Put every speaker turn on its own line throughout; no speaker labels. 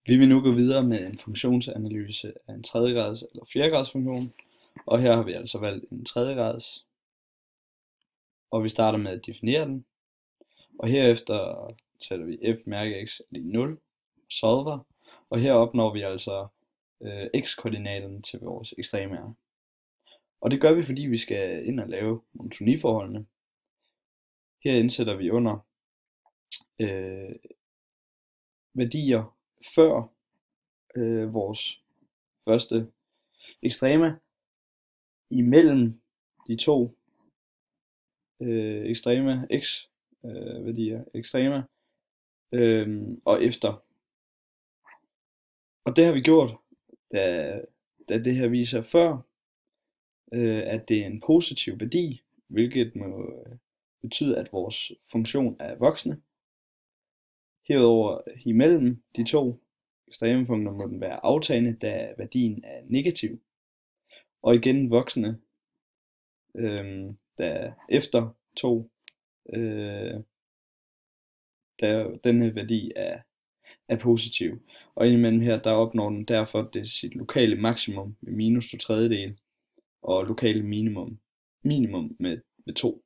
Vi vil nu gå videre med en funktionsanalyse af en tredjegrads eller fjerdegrads funktion, og her har vi altså valgt en tredjegrads, og vi starter med at definere den, og herefter sætter vi f mærke x lige 0, solver, og her opnår vi altså x-koordinaten til vores ekstreme. Og det gør vi, fordi vi skal ind og lave monotoniforholdene. Her indsætter vi under værdier før vores første ekstrema imellem de to ekstrema x værdier ekstrema og efter. Og det har vi gjort, da det her viser før, at det er en positiv værdi, hvilket må betyde, at vores funktion er voksende. Herudover imellem de to ekstremepunkter må den være aftagende, da værdien er negativ. Og igen voksende, da efter 2, da denne værdi er positiv. Og indimellem her, der opnår den derfor det sit lokale maksimum med minus 2/3 og lokale minimum med 2.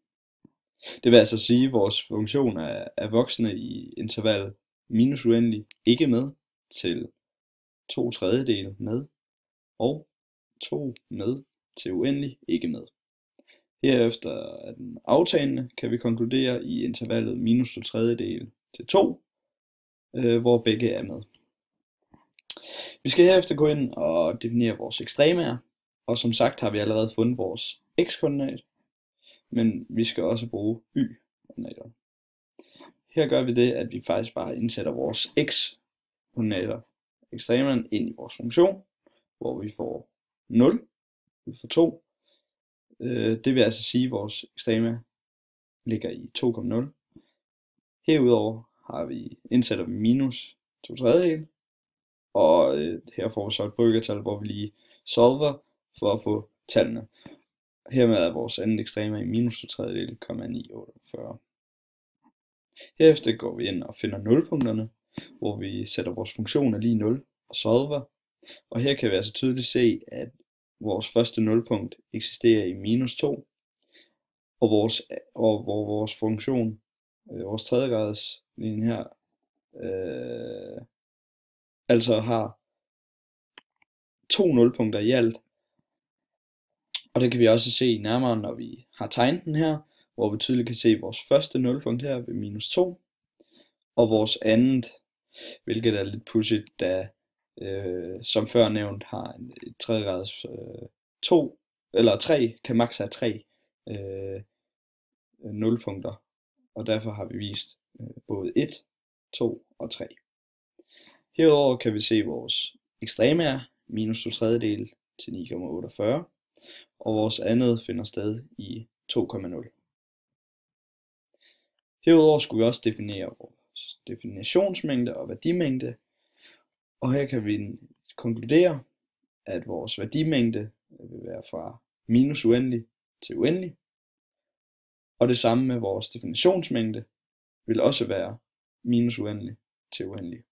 Det vil altså sige, at vores funktion er voksende i intervallet minus uendelig ikke med til 2/3 med og 2 med til uendelig ikke med. Herefter er den aftagende, kan vi konkludere i intervallet minus 2/3 til 2, hvor begge er med. Vi skal herefter gå ind og definere vores ekstremaer, og som sagt har vi allerede fundet vores x-koordinat, men vi skal også bruge y-koordinater. Her gør vi det, at vi faktisk bare indsætter vores x-koordinater, ekstremaen, ind i vores funktion, hvor vi får 0 ud for 2. Det vil altså sige, at vores ekstrema ligger i 2,0. Herudover indsætter vi minus 2/3, og her får vi så et brøkertal, hvor vi lige solver for at få tallene. Hermed er vores andet ekstrema i minus 2/3,948. Herefter går vi ind og finder nulpunkterne, hvor vi sætter vores funktion er lige 0 og solver. Og her kan vi altså tydeligt se, at vores første nulpunkt eksisterer i minus 2, og hvor vores funktion, vores tredjegrads linje her, altså har 2 nulpunkter i alt. Og det kan vi også se nærmere, når vi har tegnet den her, hvor vi tydeligt kan se vores første nulpunkt her ved minus 2, og vores andet, hvilket er lidt pudsigt, da som før nævnt har et tredjegrads 2 eller 3, kan maks have 3 nulpunkter, og derfor har vi vist både 1, 2 og 3. Herudover kan vi se vores ekstremaer, minus 2/3 til 9,48, og vores andet finder sted i 2,0. Herudover skulle vi også definere vores definitionsmængde og værdimængde, og her kan vi konkludere, at vores værdimængde vil være fra minus uendelig til uendelig, og det samme med vores definitionsmængde vil også være minus uendelig til uendelig.